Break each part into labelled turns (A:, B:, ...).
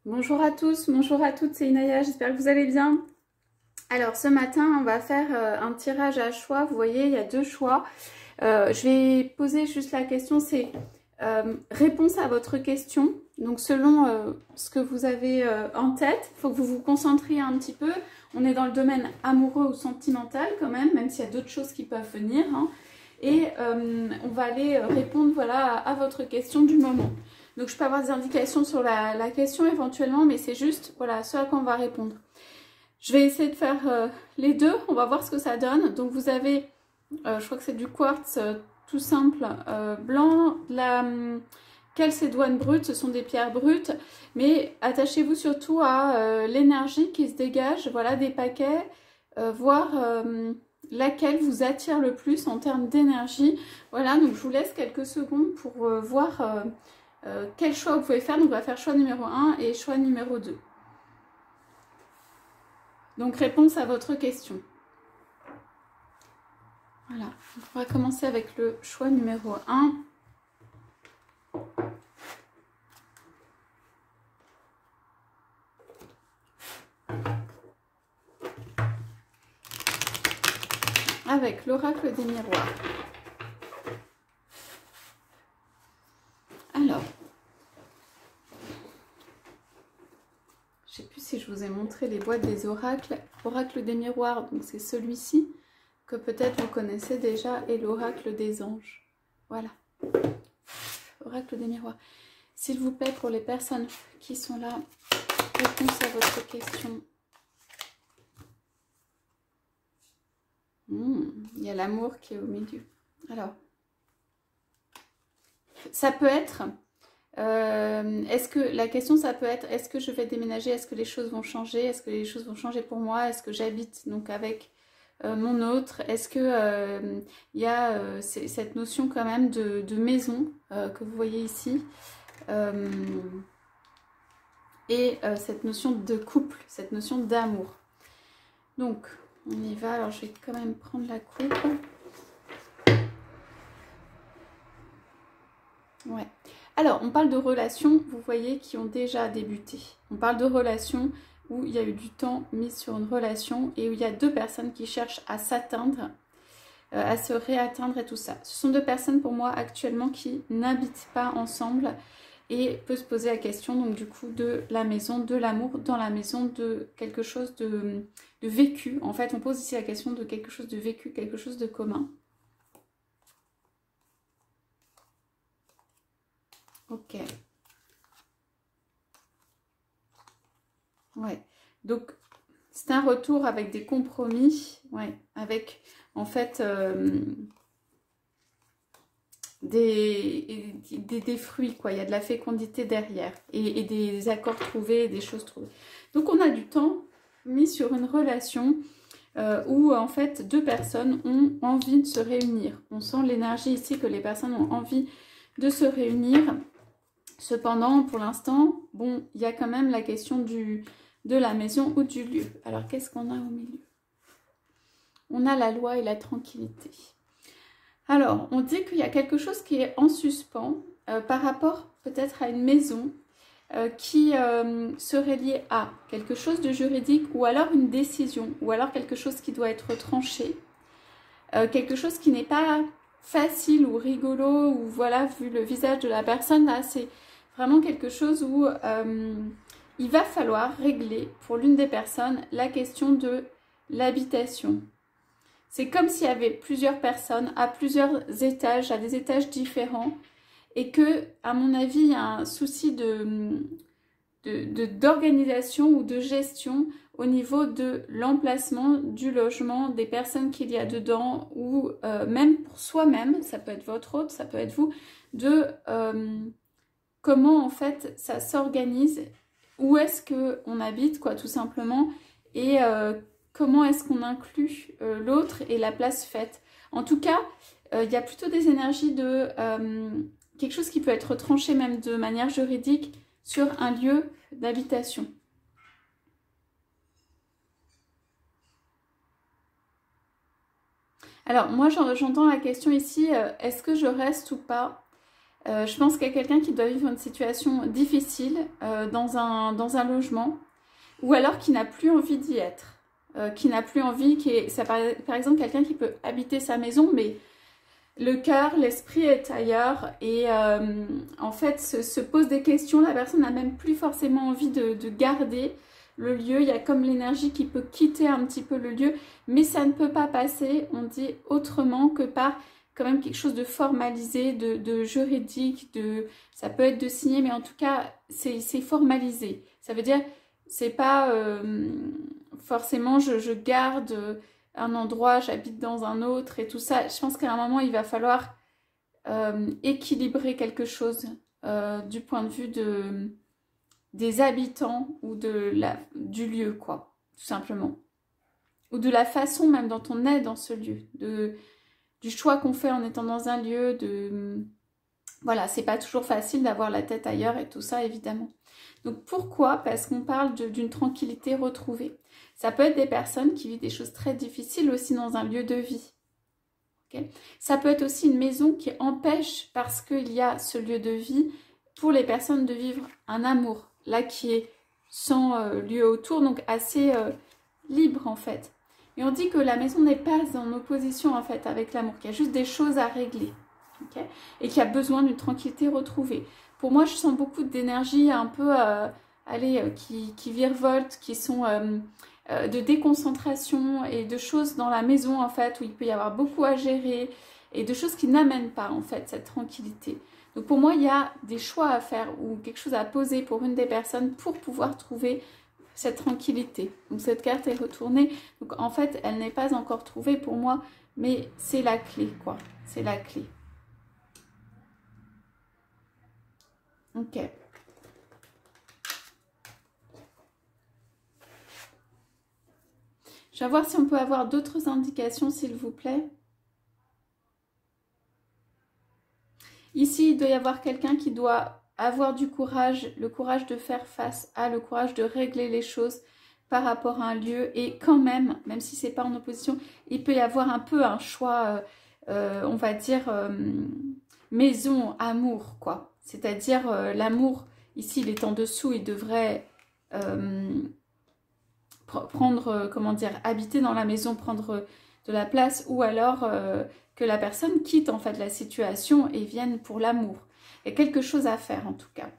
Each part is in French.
A: Bonjour à tous, bonjour à toutes, c'est Inaya, j'espère que vous allez bien. Alors ce matin, on va faire un tirage à choix. Vous voyez, il y a deux choix. Je vais poser juste la question, c'est réponse à votre question. Donc selon ce que vous avez en tête, il faut que vous vous concentriez un petit peu. On est dans le domaine amoureux ou sentimental quand même s'il y a d'autres choses qui peuvent venir. Hein. Et on va aller répondre voilà, à votre question du moment. Donc je peux avoir des indications sur la question éventuellement, mais c'est juste voilà, ce à quoi on va répondre. Je vais essayer de faire les deux, on va voir ce que ça donne. Donc vous avez, je crois que c'est du quartz tout simple, blanc, la chalcédoine brute, ce sont des pierres brutes, mais attachez-vous surtout à l'énergie qui se dégage, voilà, des paquets, voir laquelle vous attire le plus en termes d'énergie. Voilà, donc je vous laisse quelques secondes pour voir quel choix vous pouvez faire. Donc on va faire choix numéro 1 et choix numéro 2. Donc réponse à votre question. Voilà, on va commencer avec le choix numéro 1. Avec l'oracle des miroirs. Alors, je ne sais plus si je vous ai montré les boîtes des oracles. Oracle des miroirs, donc c'est celui-ci que peut-être vous connaissez déjà, et l'oracle des anges. Voilà. Oracle des miroirs. S'il vous plaît, pour les personnes qui sont là, réponse à votre question. Il y a l'amour qui est au milieu. Alors, ça peut être... est-ce que la question ça peut être est-ce que je vais déménager, est-ce que les choses vont changer, est-ce que les choses vont changer pour moi, est-ce que j'habite donc avec mon autre, est-ce que il y a cette notion quand même de maison que vous voyez ici et cette notion de couple, cette notion d'amour. Donc on y va. Alors je vais quand même prendre la coupe. Ouais. Alors, on parle de relations, vous voyez, qui ont déjà débuté. On parle de relations où il y a eu du temps mis sur une relation et où il y a deux personnes qui cherchent à s'atteindre, à se réatteindre et tout ça. Ce sont deux personnes pour moi actuellement qui n'habitent pas ensemble et peut se poser la question donc du coup de la maison, de l'amour dans la maison, de quelque chose de vécu. En fait, on pose ici la question de quelque chose de vécu, quelque chose de commun. Ok. Ouais. Donc, c'est un retour avec des compromis. Ouais. Avec, en fait, des fruits, quoi. Il y a de la fécondité derrière. Et des accords trouvés, des choses trouvées. Donc, on a du temps mis sur une relation où, en fait, deux personnes ont envie de se réunir. On sent l'énergie ici que les personnes ont envie de se réunir. Cependant, pour l'instant, bon, il y a quand même la question de la maison ou du lieu. Alors, qu'est-ce qu'on a au milieu? On a la loi et la tranquillité. Alors, on dit qu'il y a quelque chose qui est en suspens par rapport peut-être à une maison qui serait liée à quelque chose de juridique ou alors une décision ou alors quelque chose qui doit être tranché. Quelque chose qui n'est pas facile ou rigolo ou voilà, vu le visage de la personne, là, c'est vraiment quelque chose où il va falloir régler pour l'une des personnes la question de l'habitation. C'est comme s'il y avait plusieurs personnes à plusieurs étages, à des étages différents et que, à mon avis, il y a un souci d'organisation ou de gestion au niveau de l'emplacement du logement, des personnes qu'il y a dedans ou même pour soi-même, ça peut être votre hôte, ça peut être vous, de comment en fait ça s'organise, où est-ce qu'on habite quoi tout simplement et comment est-ce qu'on inclut l'autre et la place faite. En tout cas, il y a plutôt des énergies de quelque chose qui peut être tranché même de manière juridique sur un lieu d'habitation. Alors moi j'entends la question ici, est-ce que je reste ou pas? Je pense qu'il y a quelqu'un qui doit vivre une situation difficile dans un logement, ou alors qui n'a plus envie d'y être, qui n'a plus envie, par exemple quelqu'un qui peut habiter sa maison, mais le cœur, l'esprit est ailleurs, et en fait se pose des questions, la personne n'a même plus forcément envie de garder le lieu, il y a comme l'énergie qui peut quitter un petit peu le lieu, mais ça ne peut pas passer, on dit autrement que par quand même quelque chose de formalisé, de juridique, ça peut être de signer, mais en tout cas c'est formalisé. Ça veut dire, c'est pas forcément je garde un endroit, j'habite dans un autre et tout ça. Je pense qu'à un moment il va falloir équilibrer quelque chose du point de vue des habitants ou du lieu, quoi, tout simplement. Ou de la façon même dont on est dans ce lieu, du choix qu'on fait en étant dans un lieu, voilà, c'est pas toujours facile d'avoir la tête ailleurs et tout ça, évidemment. Donc pourquoi? Parce qu'on parle d'une tranquillité retrouvée. Ça peut être des personnes qui vivent des choses très difficiles aussi dans un lieu de vie. Okay? Ça peut être aussi une maison qui empêche, parce qu'il y a ce lieu de vie, pour les personnes de vivre un amour, là qui est sans lieu autour, donc assez libre en fait. Et on dit que la maison n'est pas en opposition en fait avec l'amour, qu'il y a juste des choses à régler, okay, et qu'il y a besoin d'une tranquillité retrouvée. Pour moi, je sens beaucoup d'énergie un peu, qui virevoltent, qui sont de déconcentration et de choses dans la maison en fait, où il peut y avoir beaucoup à gérer et de choses qui n'amènent pas en fait cette tranquillité. Donc pour moi, il y a des choix à faire ou quelque chose à poser pour une des personnes pour pouvoir trouver cette tranquillité. Donc cette carte est retournée. Donc en fait, elle n'est pas encore trouvée pour moi, mais c'est la clé, quoi. C'est la clé. Ok. Je vais voir si on peut avoir d'autres indications, s'il vous plaît. Ici, il doit y avoir quelqu'un qui doit avoir du courage, le courage de faire face le courage de régler les choses par rapport à un lieu. Et quand même si c'est pas en opposition, il peut y avoir un peu un choix, on va dire, maison, amour, quoi. C'est-à-dire l'amour, ici, il est en dessous, il devrait prendre, comment dire, habiter dans la maison, prendre de la place, ou alors que la personne quitte en fait la situation et vienne pour l'amour. Il y a quelque chose à faire en tout cas.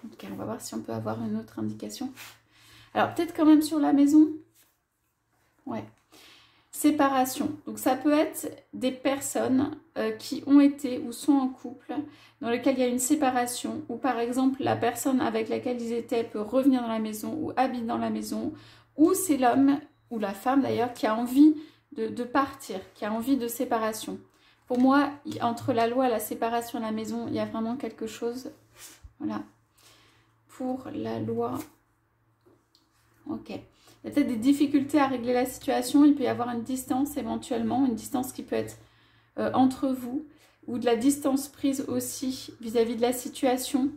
A: Ok, on va voir si on peut avoir une autre indication. Alors peut-être quand même sur la maison. Ouais. Séparation. Donc ça peut être des personnes qui ont été ou sont en couple, dans lequel il y a une séparation, ou par exemple la personne avec laquelle ils étaient peut revenir dans la maison ou habite dans la maison, ou c'est l'homme ou la femme d'ailleurs qui a envie de partir, qui a envie de séparation. Pour moi, entre la loi, la séparation et la maison, il y a vraiment quelque chose. Voilà. Pour la loi. Ok. Il y a peut-être des difficultés à régler la situation. Il peut y avoir une distance éventuellement, une distance qui peut être entre vous, ou de la distance prise aussi vis-à-vis de la situation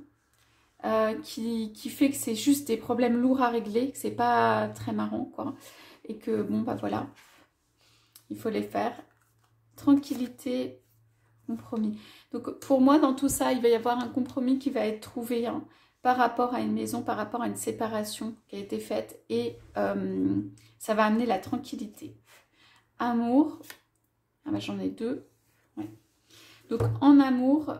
A: qui fait que c'est juste des problèmes lourds à régler, que c'est pas très marrant, quoi. Et que, bon, bah voilà, il faut les faire. Tranquillité, compromis. Donc pour moi, dans tout ça, il va y avoir un compromis qui va être trouvé par rapport à une maison, par rapport à une séparation qui a été faite, et ça va amener la tranquillité. Amour, ah bah, j'en ai deux. Ouais. Donc en amour,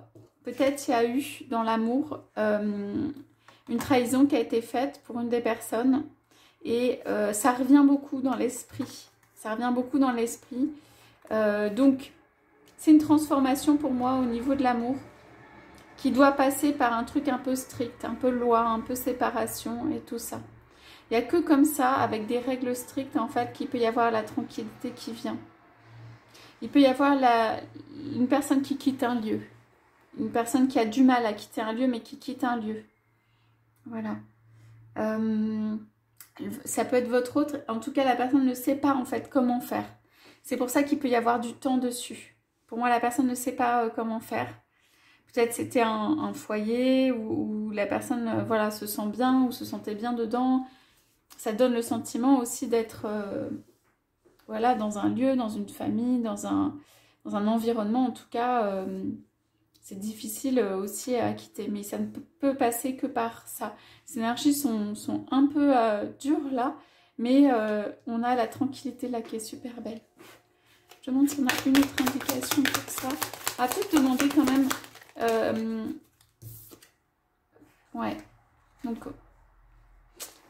A: peut-être il y a eu dans l'amour une trahison qui a été faite pour une des personnes, et ça revient beaucoup dans l'esprit. Ça revient beaucoup dans l'esprit. Donc c'est une transformation pour moi au niveau de l'amour qui doit passer par un truc un peu strict, un peu loi, un peu séparation et tout ça. Il n'y a que comme ça, avec des règles strictes en fait, qu'il peut y avoir la tranquillité qui vient. Il peut y avoir une personne qui quitte un lieu, une personne qui a du mal à quitter un lieu mais qui quitte un lieu. Voilà. Ça peut être votre autre, en tout cas la personne ne sait pas en fait comment faire. C'est pour ça qu'il peut y avoir du temps dessus. Pour moi, la personne ne sait pas comment faire. Peut-être c'était un foyer où la personne voilà, se sent bien ou se sentait bien dedans. Ça donne le sentiment aussi d'être voilà, dans un lieu, dans une famille, dans dans un environnement, en tout cas, c'est difficile aussi à quitter. Mais ça ne peut passer que par ça. Les énergies sont un peu dures là, mais on a la tranquillité là qui est super belle. Je me demande si on a une autre indication pour ça. On va peut-être demander quand même... ouais, donc...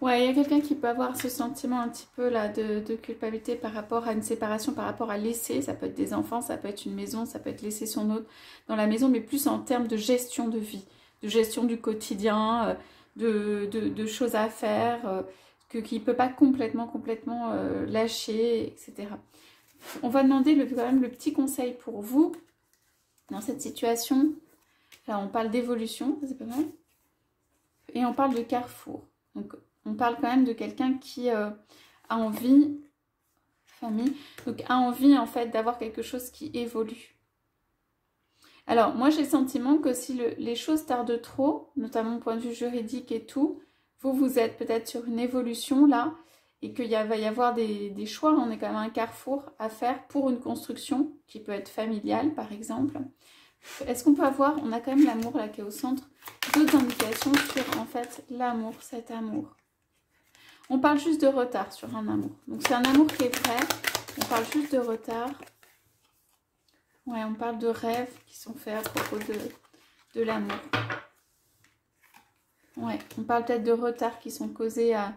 A: ouais, il y a quelqu'un qui peut avoir ce sentiment un petit peu là de culpabilité par rapport à une séparation, par rapport à laisser. Ça peut être des enfants, ça peut être une maison, ça peut être laisser son autre dans la maison, mais plus en termes de gestion de vie, de gestion du quotidien, de choses à faire, qu'il ne peut pas complètement lâcher, etc. On va demander quand même le petit conseil pour vous dans cette situation. Là, on parle d'évolution, c'est pas mal. Et on parle de carrefour. Donc, on parle quand même de quelqu'un qui a envie, famille, donc a envie en fait d'avoir quelque chose qui évolue. Alors, moi j'ai le sentiment que si les choses tardent trop, notamment au point de vue juridique et tout, vous êtes peut-être sur une évolution là, et qu'il va y avoir des choix, on est quand même un carrefour à faire pour une construction qui peut être familiale par exemple. Est-ce qu'on peut avoir, on a quand même l'amour là qui est au centre, d'autres indications sur en fait l'amour, cet amour. On parle juste de retard sur un amour. Donc c'est un amour qui est vrai, on parle juste de retard. Ouais, on parle de rêves qui sont faits à propos de l'amour. Ouais, on parle peut-être de retards qui sont causés à,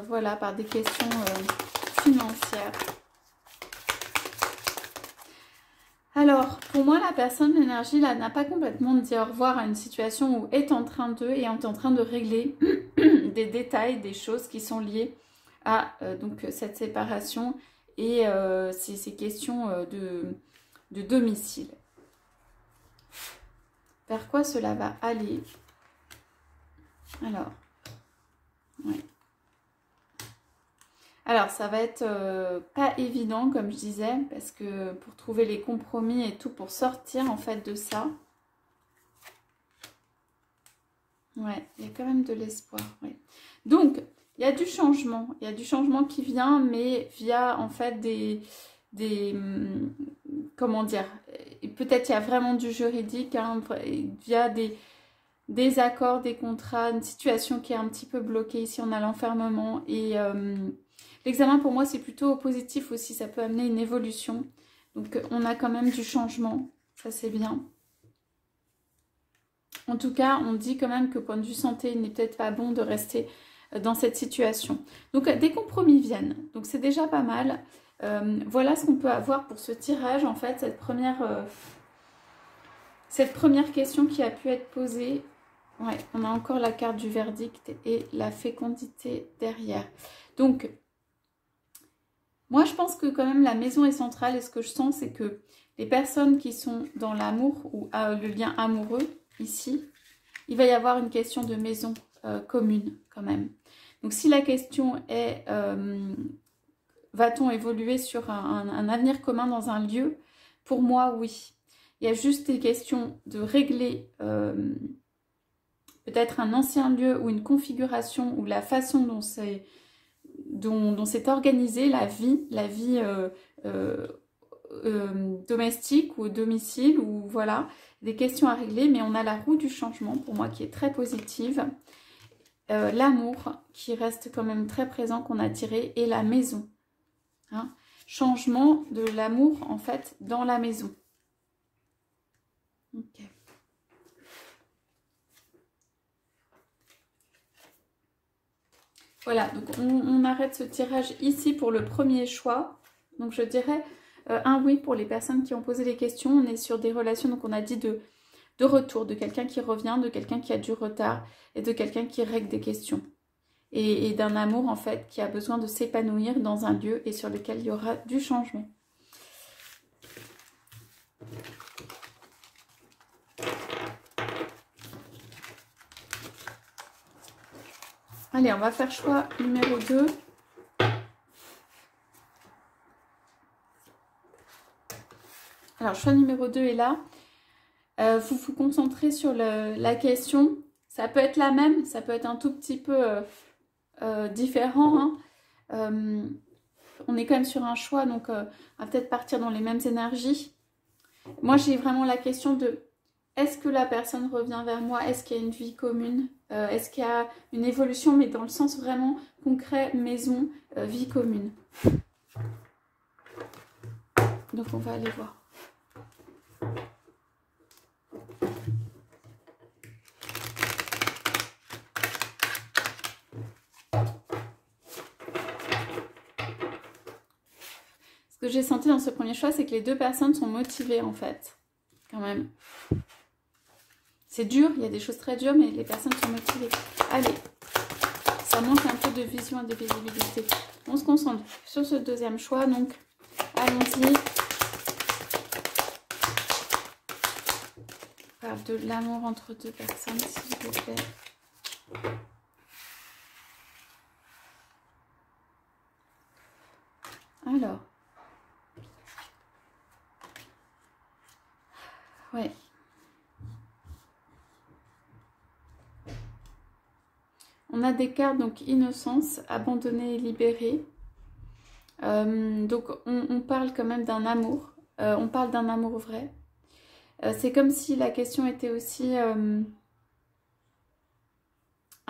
A: voilà, par des questions financières. Alors, pour moi, la personne, l'énergie, là, n'a pas complètement dit au revoir à une situation où est en train de régler des détails, des choses qui sont liées à donc, cette séparation et ces questions de domicile. Vers quoi cela va aller? Alors, ouais. Alors, ça va être pas évident, comme je disais, parce que pour trouver les compromis et tout, pour sortir en fait de ça. Ouais, il y a quand même de l'espoir. Ouais. Donc, il y a du changement. Il y a du changement qui vient, mais via en fait comment dire, peut-être il y a vraiment du juridique, hein, via des accords, des contrats, une situation qui est un petit peu bloquée. Ici, on a l'enfermement et... l'examen pour moi c'est plutôt positif aussi, ça peut amener une évolution. Donc on a quand même du changement, ça c'est bien. En tout cas, on dit quand même que point de vue santé, il n'est peut-être pas bon de rester dans cette situation. Donc des compromis viennent, donc c'est déjà pas mal. Voilà ce qu'on peut avoir pour ce tirage en fait, cette première question qui a pu être posée. Ouais, on a encore la carte du verdict et la fécondité derrière. Donc moi, je pense que quand même la maison est centrale et ce que je sens, c'est que les personnes qui sont dans l'amour ou le lien amoureux, ici, il va y avoir une question de maison commune quand même. Donc si la question est, va-t-on évoluer sur un avenir commun dans un lieu? Pour moi, oui. Il y a juste des questions de régler peut-être un ancien lieu ou une configuration ou la façon dont c'est... dont s'est organisée la vie domestique ou domicile, ou voilà, des questions à régler, mais on a la roue du changement pour moi qui est très positive, l'amour qui reste quand même très présent qu'on a tiré, et la maison, hein. Changement de l'amour en fait dans la maison. Ok. Voilà, donc on arrête ce tirage ici pour le premier choix. Donc je dirais un oui pour les personnes qui ont posé les questions. On est sur des relations, donc on a dit de retour, de quelqu'un qui revient, de quelqu'un qui a du retard et de quelqu'un qui règle des questions. Et d'un amour en fait qui a besoin de s'épanouir dans un lieu et sur lequel il y aura du changement. Allez, on va faire choix numéro 2. Alors, choix numéro 2 est là. Vous vous concentrez sur la question. Ça peut être la même, ça peut être un tout petit peu différent, hein. On est quand même sur un choix, donc on va peut-être partir dans les mêmes énergies. Moi, j'ai vraiment la question de est-ce que la personne revient vers moi? Est-ce qu'il y a une vie commune? Est-ce qu'il y a une évolution, mais dans le sens vraiment concret, maison, vie commune? Donc, on va aller voir. Ce que j'ai senti dans ce premier choix, c'est que les deux personnes sont motivées, en fait. Quand même. C'est dur, il y a des choses très dures, mais les personnes sont motivées. Allez, ça manque un peu de vision et de visibilité. On se concentre sur ce deuxième choix, donc allons-y. On parle de l'amour entre deux personnes, s'il vous plaît. Alors. Ouais. On a des cartes, donc innocence, abandonnée et libérée. Donc on parle quand même d'un amour. On parle d'un amour vrai. C'est comme si la question était aussi un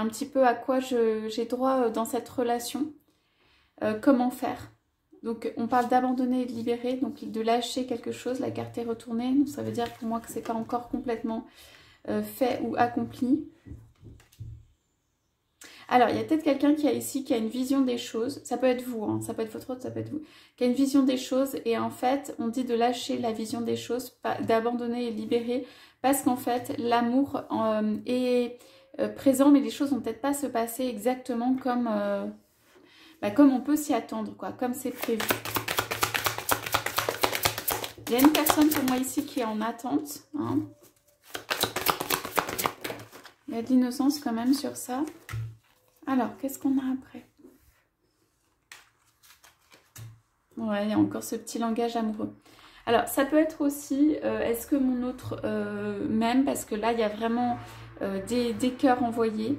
A: petit peu à quoi j'ai droit dans cette relation. Comment faire? Donc on parle d'abandonner et de libérer, donc de lâcher quelque chose. La carte est retournée, donc ça veut dire pour moi que c'est pas encore complètement fait ou accompli. Alors, il y a peut-être quelqu'un qui a ici, qui a une vision des choses. Ça peut être vous, hein, ça peut être votre autre, ça peut être vous. Qui a une vision des choses et en fait, on dit de lâcher la vision des choses, d'abandonner et libérer. Parce qu'en fait, l'amour est présent, mais les choses vont peut-être pas se passer exactement comme, comme on peut s'y attendre, quoi, comme c'est prévu. Il y a une personne pour moi ici qui est en attente. Hein. Il y a de l'innocence quand même sur ça. Alors, qu'est-ce qu'on a après? Ouais, il y a encore ce petit langage amoureux. Alors, ça peut être aussi, est-ce que mon autre m'aime? Parce que là, il y a vraiment des cœurs envoyés.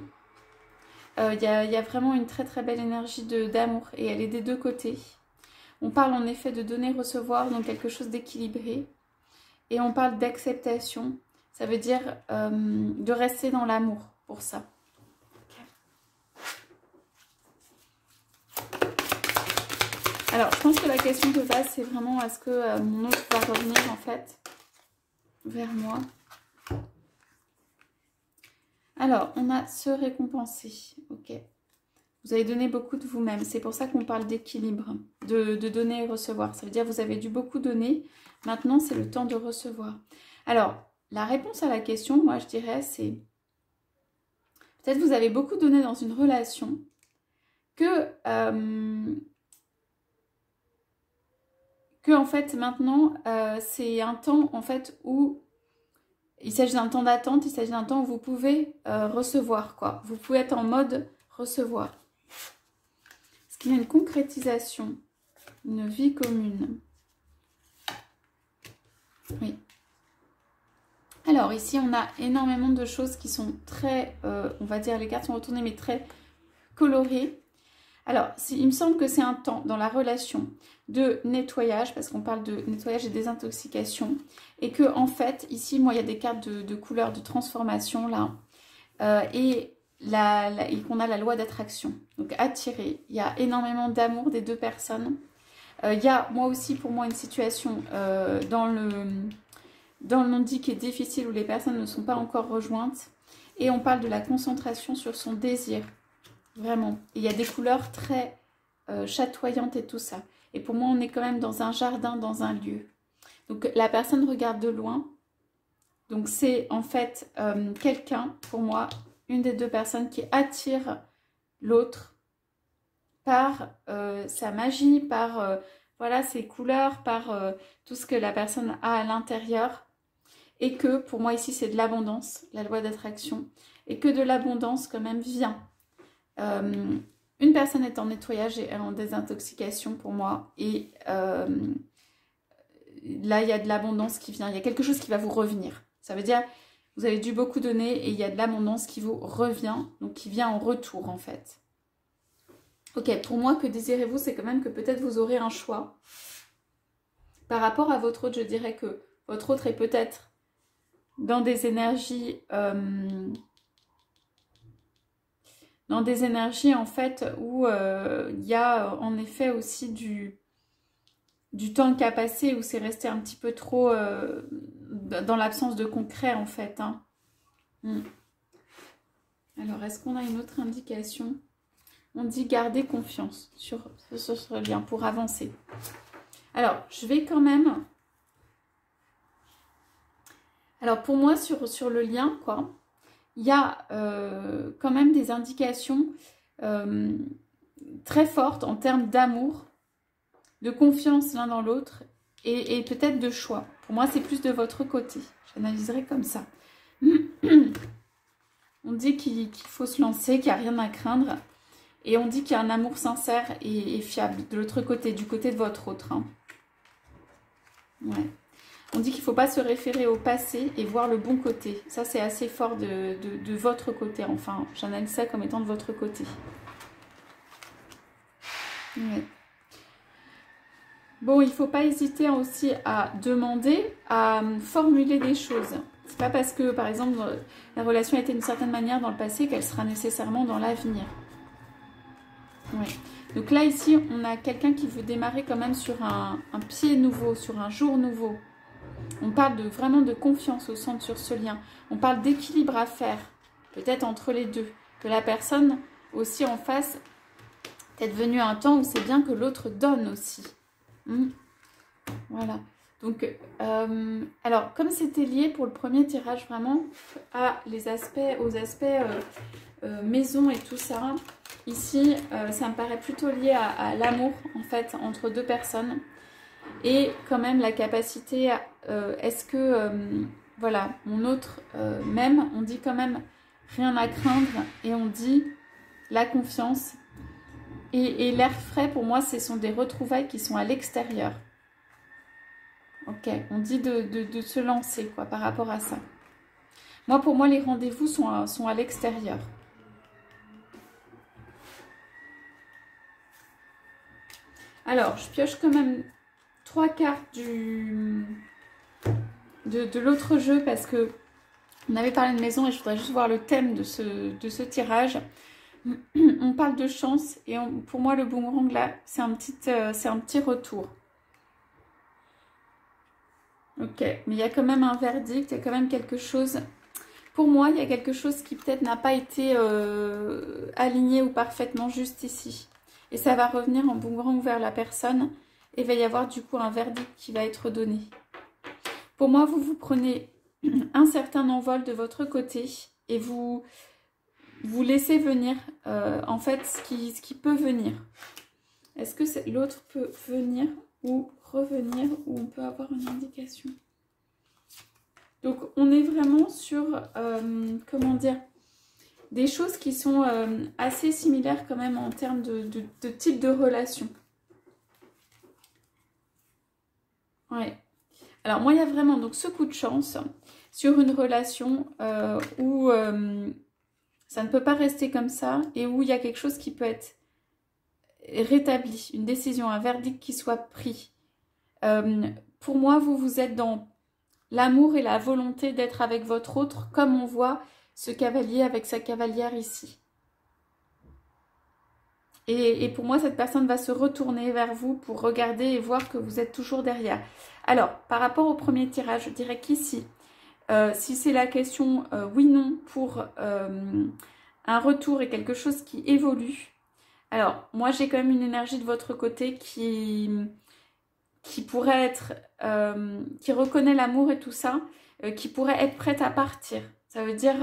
A: Il y a vraiment une très très belle énergie d'amour et elle est des deux côtés. On parle en effet de donner-recevoir, donc quelque chose d'équilibré. Et on parle d'acceptation. Ça veut dire de rester dans l'amour pour ça. Alors, je pense que la question de base, c'est vraiment est-ce que mon autre va revenir en fait vers moi? Alors, on a se récompenser. Ok. Vous avez donné beaucoup de vous-même. C'est pour ça qu'on parle d'équilibre, de donner et recevoir. Ça veut dire que vous avez dû beaucoup donner. Maintenant, c'est le temps de recevoir. Alors, la réponse à la question, moi, je dirais, c'est peut-être vous avez beaucoup donné dans une relation que en fait maintenant c'est un temps en fait où il s'agit d'un temps d'attente, il s'agit d'un temps où vous pouvez recevoir quoi. Vous pouvez être en mode recevoir. Est-ce qu'il y a une concrétisation, une vie commune? Oui. Alors ici on a énormément de choses qui sont très, on va dire les cartes sont retournées mais très colorées. Alors, il me semble que c'est un temps dans la relation de nettoyage, parce qu'on parle de nettoyage et désintoxication, et que en fait, ici, moi, il y a des cartes de couleurs de transformation, là, et qu'on a la loi d'attraction. Donc, attirer, il y a énormément d'amour des deux personnes. Il y a, moi aussi, pour moi, une situation dans le non-dit qui est difficile, où les personnes ne sont pas encore rejointes, et on parle de la concentration sur son désir. Vraiment. Et il y a des couleurs très chatoyantes et tout ça. Et pour moi, on est quand même dans un jardin, dans un lieu. Donc, la personne regarde de loin. Donc, c'est en fait quelqu'un, pour moi, une des deux personnes qui attire l'autre par sa magie, par voilà, ses couleurs, par tout ce que la personne a à l'intérieur. Et que, pour moi, ici, c'est de l'abondance, la loi d'attraction. Et que de l'abondance, quand même, vient. Une personne est en nettoyage et en désintoxication pour moi et là il y a de l'abondance qui vient, il y a quelque chose qui va vous revenir, ça veut dire vous avez dû beaucoup donner et il y a de l'abondance qui vous revient, donc qui vient en retour en fait. Ok, pour moi que désirez-vous, c'est quand même que peut-être vous aurez un choix par rapport à votre autre. Je dirais que votre autre est peut-être dans des énergies en fait où il y a en effet aussi du temps qui a passé, où c'est resté un petit peu trop dans l'absence de concret en fait. Hein. Alors, est-ce qu'on a une autre indication? On dit garder confiance sur ce lien pour avancer. Alors, je vais quand même... Alors, pour moi, sur le lien, quoi, il y a quand même des indications très fortes en termes d'amour, de confiance l'un dans l'autre et peut-être de choix. Pour moi, c'est plus de votre côté. J'analyserai comme ça. On dit qu'il faut se lancer, qu'il n'y a rien à craindre. Et on dit qu'il y a un amour sincère et fiable de l'autre côté, du côté de votre autre. Hein. Ouais. On dit qu'il ne faut pas se référer au passé et voir le bon côté. Ça, c'est assez fort de votre côté. Enfin, j'analyse ça comme étant de votre côté. Ouais. Bon, il ne faut pas hésiter aussi à demander, à formuler des choses. C'est pas parce que, par exemple, la relation a été d'une certaine manière dans le passé qu'elle sera nécessairement dans l'avenir. Ouais. Donc là, ici, on a quelqu'un qui veut démarrer quand même sur un pied nouveau, sur un jour nouveau. On parle vraiment de confiance au centre sur ce lien. On parle d'équilibre à faire, peut-être entre les deux. Que la personne aussi en face, peut-être venue à un temps où c'est bien que l'autre donne aussi. Voilà. Donc, alors, comme c'était lié pour le premier tirage vraiment aux aspects maison et tout ça, ici, ça me paraît plutôt lié à l'amour, en fait, entre deux personnes. Et quand même la capacité, est-ce que, voilà, mon autre m'aime, on dit quand même rien à craindre et on dit la confiance. Et l'air frais, pour moi, ce sont des retrouvailles qui sont à l'extérieur. Ok, on dit de se lancer, quoi, par rapport à ça. Moi, pour moi, les rendez-vous sont à l'extérieur. Alors, je pioche quand même 3 cartes de l'autre jeu parce que on avait parlé de maison et je voudrais juste voir le thème de ce tirage. On parle de chance et pour moi, le boomerang, là, c'est un petit retour. Ok, mais il y a quand même un verdict, il y a quand même quelque chose... Pour moi, il y a quelque chose qui peut-être n'a pas été aligné ou parfaitement juste ici. Et ça va revenir en boomerang vers la personne et il va y avoir du coup un verdict qui va être donné. Pour moi, vous prenez un certain envol de votre côté et vous laissez venir en fait ce qui peut venir. Est-ce que l'autre peut venir ou revenir ou on peut avoir une indication? Donc, on est vraiment sur, comment dire, des choses qui sont assez similaires quand même en termes de type de relation. Ouais. Alors, moi, il y a vraiment donc ce coup de chance sur une relation où ça ne peut pas rester comme ça et où il y a quelque chose qui peut être rétabli, une décision, un verdict qui soit pris. Pour moi, vous êtes dans l'amour et la volonté d'être avec votre autre, comme on voit ce cavalier avec sa cavalière ici. Et pour moi, cette personne va se retourner vers vous pour regarder et voir que vous êtes toujours derrière. Alors, par rapport au premier tirage, je dirais qu'ici, si c'est la question oui-non pour un retour et quelque chose qui évolue, alors, moi, j'ai quand même une énergie de votre côté qui pourrait être, qui reconnaît l'amour et tout ça, qui pourrait être prête à partir. Ça veut dire,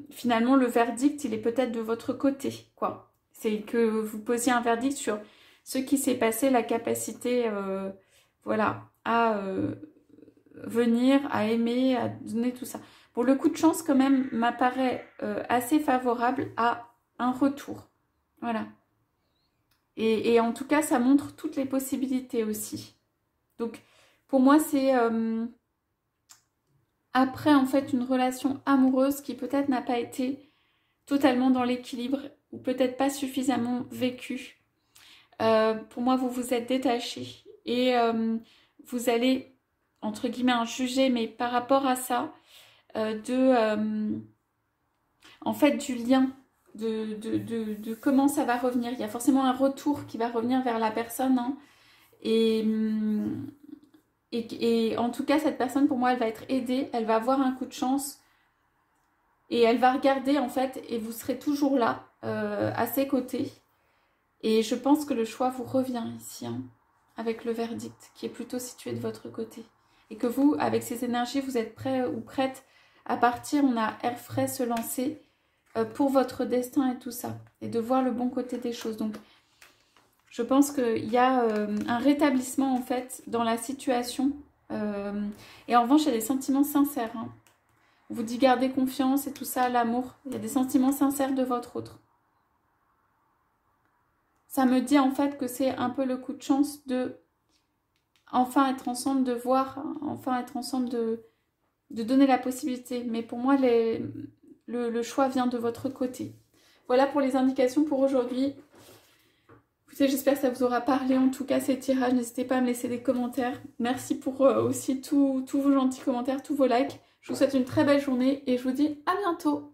A: finalement, le verdict, il est peut-être de votre côté, quoi. C'est que vous posiez un verdict sur ce qui s'est passé, la capacité, voilà, à venir, à aimer, à donner tout ça. Bon, le coup de chance, quand même, m'apparaît assez favorable à un retour. Voilà. Et en tout cas, ça montre toutes les possibilités aussi. Donc, pour moi, c'est après, en fait, une relation amoureuse qui peut-être n'a pas été totalement dans l'équilibre ou peut-être pas suffisamment vécue. Pour moi, vous vous êtes détaché et vous allez entre guillemets un jugé, mais par rapport à ça, en fait du lien, de comment ça va revenir. Il y a forcément un retour qui va revenir vers la personne, hein. Et en tout cas, cette personne, pour moi, elle va être aidée, elle va avoir un coup de chance et elle va regarder en fait, et vous serez toujours là, à ses côtés. Et je pense que le choix vous revient ici, hein, avec le verdict qui est plutôt situé de votre côté. Et que vous, avec ces énergies, vous êtes prêt ou prête à partir, on a air frais, se lancer pour votre destin et tout ça. Et de voir le bon côté des choses. Donc, je pense qu'il y a un rétablissement en fait dans la situation. Et en revanche, il y a des sentiments sincères, hein. On vous dit garder confiance et tout ça, l'amour. Il y a des sentiments sincères de votre autre. Ça me dit en fait que c'est un peu le coup de chance de enfin être ensemble, de voir, enfin être ensemble, de donner la possibilité. Mais pour moi, le choix vient de votre côté. Voilà pour les indications pour aujourd'hui. Écoutez, j'espère que ça vous aura parlé, en tout cas ces tirages. N'hésitez pas à me laisser des commentaires. Merci pour aussi tous vos gentils commentaires, tous vos likes. Je vous souhaite une très belle journée et je vous dis à bientôt.